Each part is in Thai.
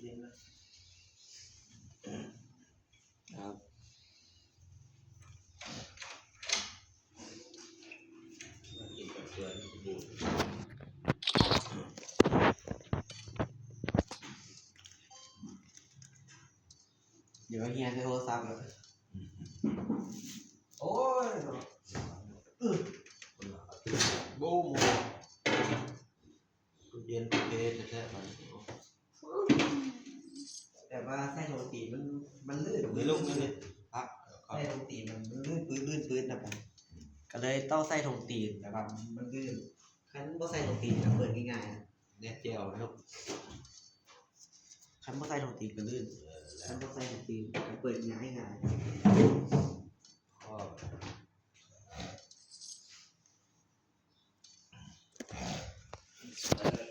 ย็นนะครับกินกับเกลือนี่บูดเดี๋ยวเฮียจะโทรศัพท์แล้วโอ้ยบูมเย็นเทแท้ๆมันแต่ว่าไส้โรตีมันลื่นไม่ลุกไม่เลยครับไส้โรตีมันลื่นพื้นนะผมก็เลยต้องใส่ทงตีนแต่ว่ามันลื่นคันบ่ใส่ทงตีนก็เปิดง่ายๆเนี่ยเจียวนะครับคันบ่ใส่ทงตีนก็ลื่นคันบ่ใส่ทงตีนก็เปิดง่าย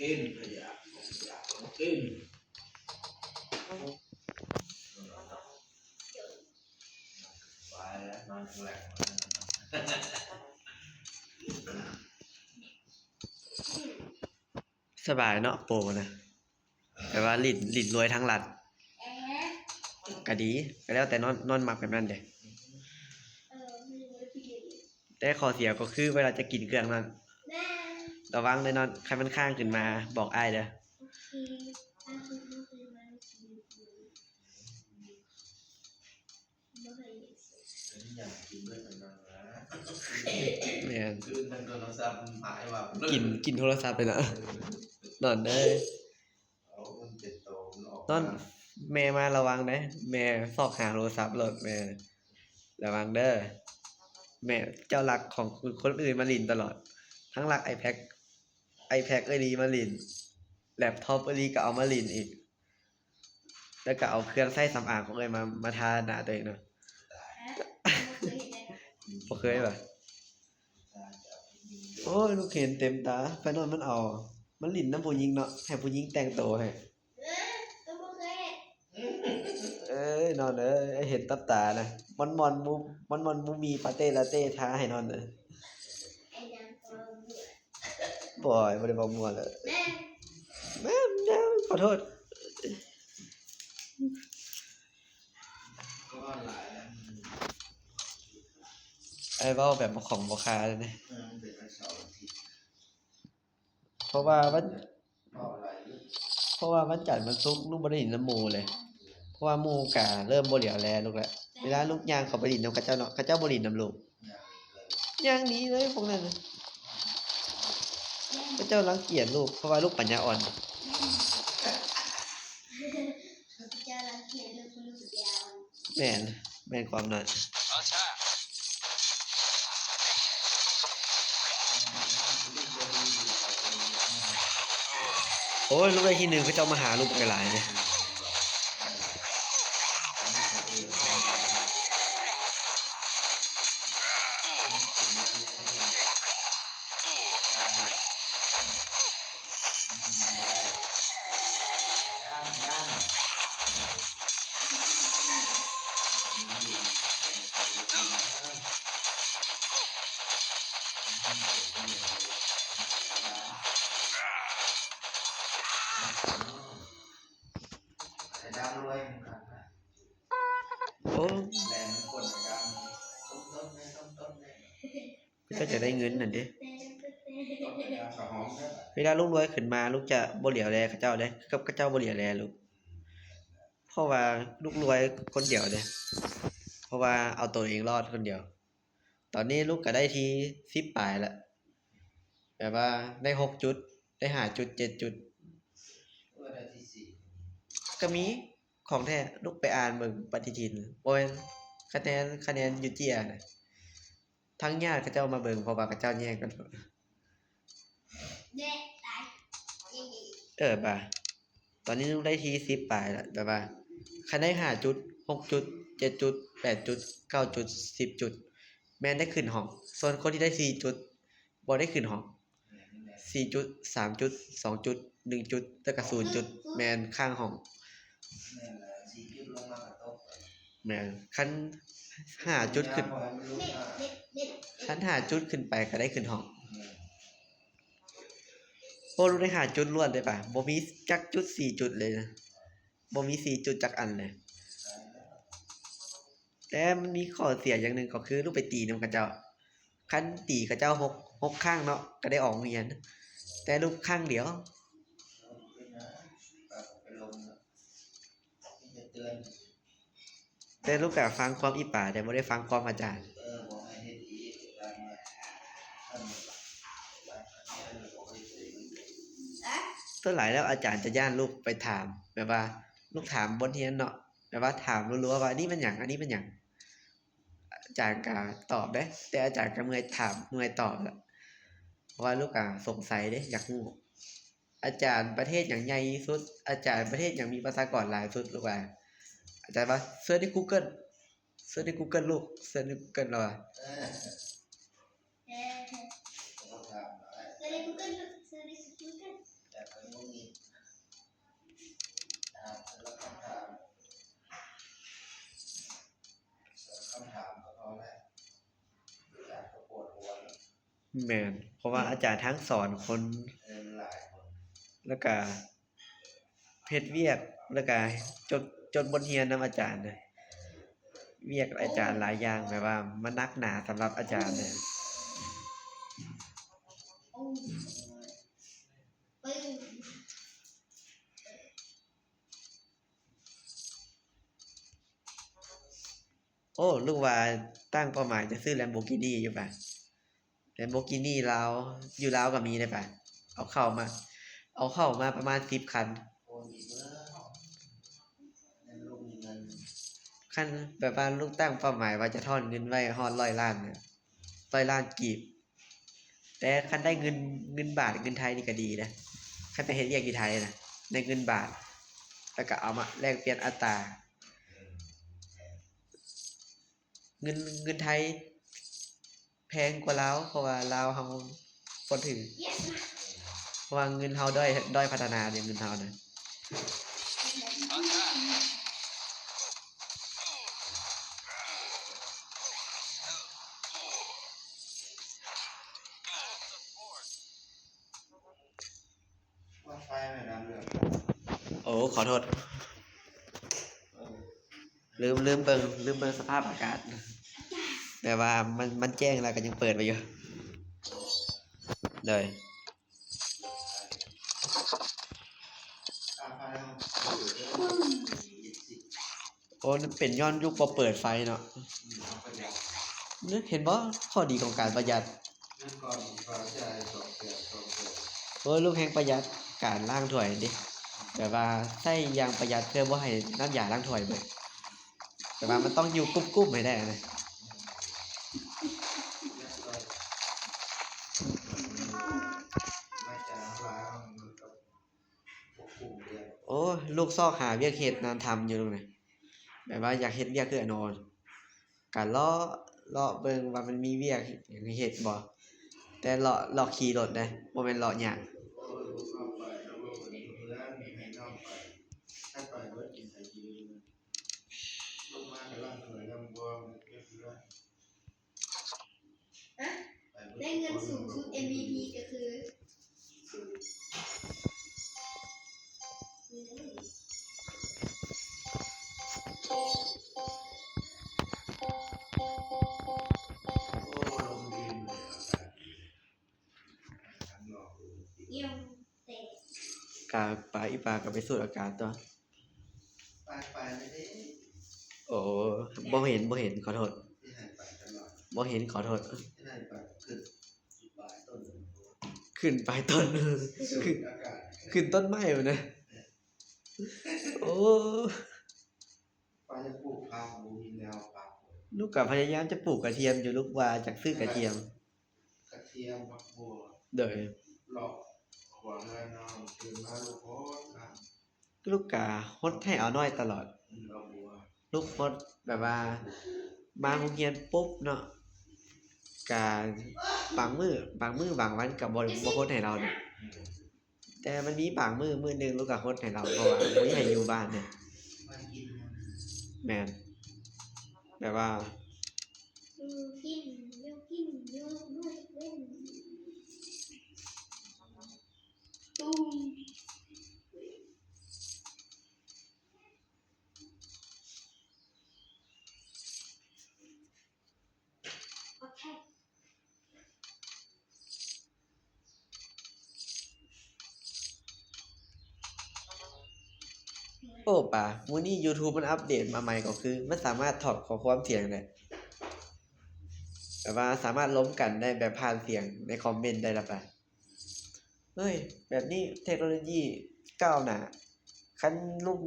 กินอยากกินไปแล้วนอนแหลกสบายเนาะโปนะแต่ว่าลิ้นรวยทั้งหลัดก็ดีก็แล้วแต่นอนหมักแบบนั้นเด้แต่ข้อเสียก็คือเวลาจะกินเครื่องนั้นระวังเลยนอนใครมันข้างขึ้นมาบอกอ้ายเด้อเนี่ยกินโทรศัพท์ไปนะนอนได้นอนแม่มาระวังนะแม่ซอกหาโทรศัพท์รถแม่ระวังเด้อแม่เจ้ารักของคนอื่นมาลินตลอดทั้งรัก iPad เอ้ยดีมาลินแล็ปท็อปเอ้ยก็เอามาลินอีกแล้วก็เอาเครื่องใช้สำอางของเอ้ยมาทาหน้าตัวเองเนาะบ่เคยป่ะโอ้ยลูกเห็นเต็มตาไปนอนมันลินน้ำผู้หญิงเนาะให้ผู้หญิงแต่งตัวให้นอนเห็นตับตานะมันมีปาเต้ลาเต้ท้าให้นอนเลยบ่ได้บอกมั่วเลยแม่ขอโทษไอ้เว้าแบบของบ่คาเลยนะเพราะว่าวันจันทร์วันศุกร์ลูกบ่ได้ลินน้ำหมู่เลยเพราะว่าหมู่ก็เริ่มบ่เหลียวแลลูกแล้วเวลาลูกย่างเข้าไปลินนำเขาเจ้าเนาะเขาเจ้าบ่ลินนำลูกย่างหนีเลยพวกนั้นน่ะเขาเจ้ารังเกียจลูกเพราะว่าลูกปัญญาอ่อนแม่นความนั้นโอ้ยลูกได้ที่1เขาเจ้ามาหาลูกหลายๆเลยโอ้ก็จะได้เงินนั่นเด้เวลาลูกรวยขึ้นมาลูกจะบ่เหลียวแลเขาเจ้าเด้กับเขาเจ้าบ่เหลียวแลลูกเพราะว่าลูกรวยคนเดียวเด้เพราะว่าเอาตัวเองรอดคนเดียวตอนนี้ลูกก็ได้ที่10ปลายแล้วแบบว่าได้6จุดได้5จุด7จุดได้ที่4ก็มีของแท้ลูกไปอ่านเบิ่งปฏิทินบ่แม่นคะแนนอยู่เจียน่ะทั้งญาติเขาเจ้ามาเบิ่งเพราะว่าเขาเจ้าแย่งกันป่ะตอนนี้ลูกได้ที่10ปลายแล้วแบบว่าคันได้5จุด6จุด7จุด8จุด9จุด10จุดแม่นได้ขึ้นห้องส่วนคนที่ได้4จุดบ่ได้ขึ้นห้อง4จุด3จุด2จุด1จุดแล้วก็0จุดแม่นข้างห้อง4จุดลงมาก็ตกแม่นคัน5จุดขึ้นคัน5จุดขึ้นไปก็ได้ขึ้นห้องโอ้ลูกได้5จุดล้วนได้ป่ะบ่มีจักจุด4จุดเลยนะ บ่มี4จุดจักอันเลยแต่มันมีข้อเสียอย่างหนึ่งก็คือลูกไปตีนำกับเจ้าคันตีกับเจ้าหกข้างเนาะก็ได้ออกโรงเรียนแต่ลูกข้างเดียวแต่ลูกก็ฟังความอีป่าแต่บ่ได้ฟังความอาจารย์ส่วนหลายแล้วอาจารย์จะย่านลูกไปถามแบบว่าลูกถามบนเรียนเนาะแบบว่าถามรัวๆว่าอันนี้มันหยังอันนี้มันหยังอาจารย์ก็ตอบเด้แต่อาจารย์ก็เมื่อยถามเมื่อยตอบแล้วเพราะว่าลูกก็สงสัยเด้อยากรู้อาจารย์ประเทศหยังใหญ่ที่สุดอาจารย์ประเทศหยังมีประชากรหลายสุดลูกว่าอาจารย์ว่าเสิร์ชใน Google เสิร์ชใน Google ลูกเสิร์ชใน Google แล้วว่า Dari Google, dari Google. แม่นเพราะว่าอาจารย์ทั้งสอนคนแล้วก็เฮ็ดเวียกแล้วก็จดบทเรียนนำอาจารย์นะเวียกอาจารย์หลายอย่างแบบว่ามันหนักหนาสำหรับอาจารย์เนี่ย Oh, peng. โอ้ลูกว่าตั้งเป้าหมายจะซื้อ Lamborghini อยู่ป่ะ Lamborghini ลาวอยู่ลาวก็มีได้ป่ะเอาเข้ามาเอาเข้ามาประมาณ10คันคันแบบว่าลูกตั้งเป้าหมายว่าจะทอนเงินไว้ฮอด100ล้านน่ะ100ล้านกีบแต่คันได้เงินบาทเงินไทยนี่ก็ดีนะคันไปเฮ็ดเวียกอยู่ไทยน่ะได้เงินบาทแล้วก็เอามาแลกเปลี่ยนอัตราเงินไทยแพงกว่าลาวเพราะว่าลาวเฮาบ่ถือ Yes. เพราะว่าเงินเฮาด้อยพัฒนาเนี่ยเงินเฮานะโอ้ขอโทษลืมเบิ่งสภาพอากาศแต่ว่ามันแจ้งแล้วก็ยังเปิดไว้อยู่เลยโอ้นั่นเป็นย้อนยุคบ่เปิดไฟเนาะนึกเห็นบ่ข้อดีของการประหยัดโอ้ลูกแห่งประหยัดการล้างถ้วยดิแบบว่าใช้อย่างประหยัดเพื่อบ่ให้น้ำยาล้างถ้วยเบิดแต่ว่ามันต้องอยู่กุ๊บๆให้ได้นะโอ้ลูกซอกหาเวียกเฮ็ดนานทำอยู่ตรงนี้แบบว่าอยากเฮ็ดเวียกคืออนอนก็เลาะเบิ่งว่ามันมีเวียกหยังให้เฮ็ดบ่แต่เลาะขี่รถเด้บ่แม่นเลาะหยังได้เงินสูงสุด MVP ก็คือเยี่ยมแต่ กาปลาก็ไปสูดอากาศตัวโอ้บ่เห็นขอโทษบ่เห็นขอโทษขึ้นไปต้นขึ้นขึ้นต้นไม้พุ่นน่ะโอ้ลูกก็พยายามจะปลูกกระเทียมอยู่ลูกว่าจักซื้อกระเทียมโดยลูกก็ฮดให้เอาน้อยตลอดลูกฮดแบบว่ามาโรงเรียนปุ๊บเนาะก็บางมื้อบางวันก็บ่ฮดให้เราเนาะแต่มันมีบางมื้อหนึงลูกก็ฮดให้เราเพราะว่าบ่อยากให้อยู่บ้านเนี่ยแม่นแบบว่า กินเร็วกินเร็วด้วยเล่นตุ้ม โอ้ป่ะมื้อนี้ YouTube มันอัปเดตมาใหม่ก็คือมันสามารถถอดข้อความเสียงได้แบบว่าสามารถล้มกันได้แบบผ่านเสียงในคอมเมนต์ได้ละป่ะเฮ้ยแบบนี้เทคโนโลยีก้าวหน้าคันลูก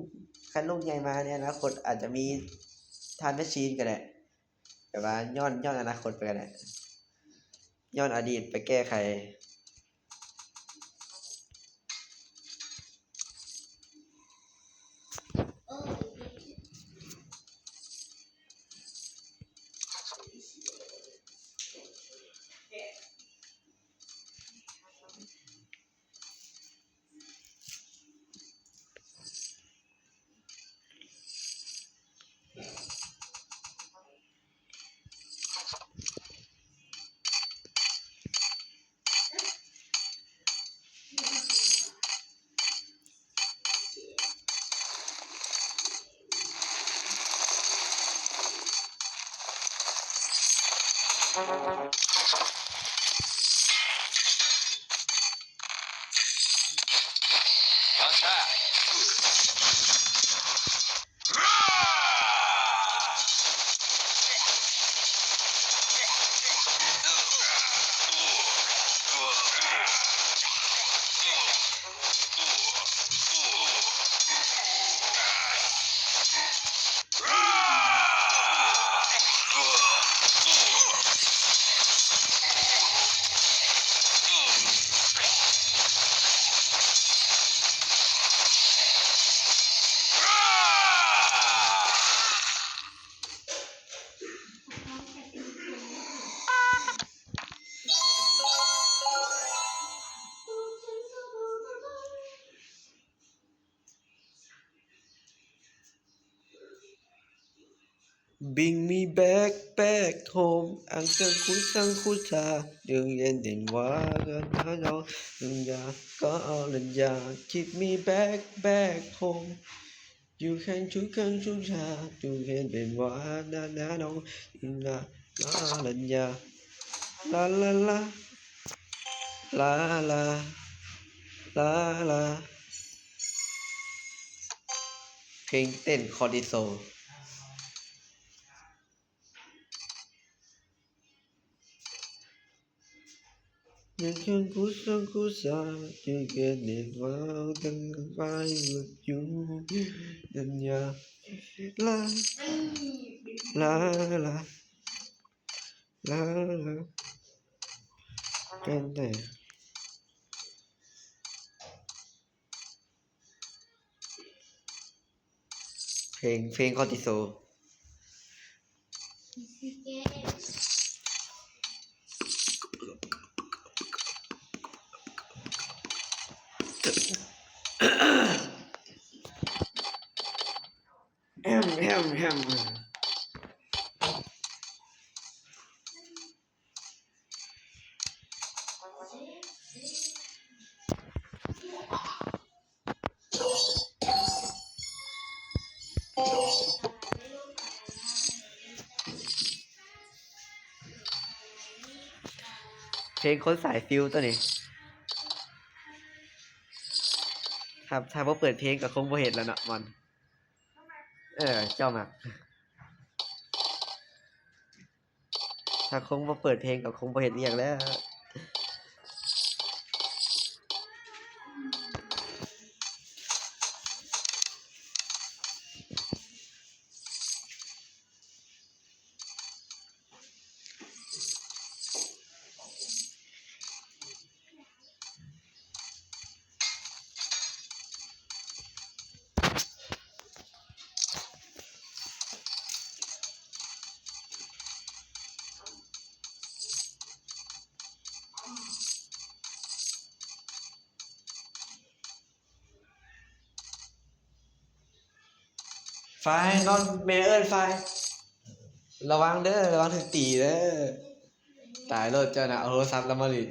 คันลูกใหญ่มาเนี่ยอนาคตอาจจะมีทานแมชชีนก็ได้แบบว่าย้อนอนาคตไปก็ได้ย้อนอดีตไปแก้ไข โอ้Bring me back home anh sang khu xa đừng yên tình quá gần thả nhau đừng già có lần già keep me back home you can chú xa đừng yên tình quá na đâu đừng già có lần già la la la la la la la เพลงเต้นคอร์ดิโซ nhưng chân cú xa chưa kể niệm vào thân vai ngực chung đừng nhà la la la la la trên này phên con tì số พี่แก แฮมเพลงคนสายฟิลตัวนี้ถ้าว่าเปิดเพลงก็คงบ่เห็นแล้วเนาะมันเจ้ามักถ้าคงบ่เปิดเพลงก็คงบ่เห็นอีหยังแล้วไฟนอนแม่เอิ้นไฟระวังเด้อระวังถึกตีเด้อตายโลดเจ้าน่ะเอาโทรศัพท์แล้วมาลิด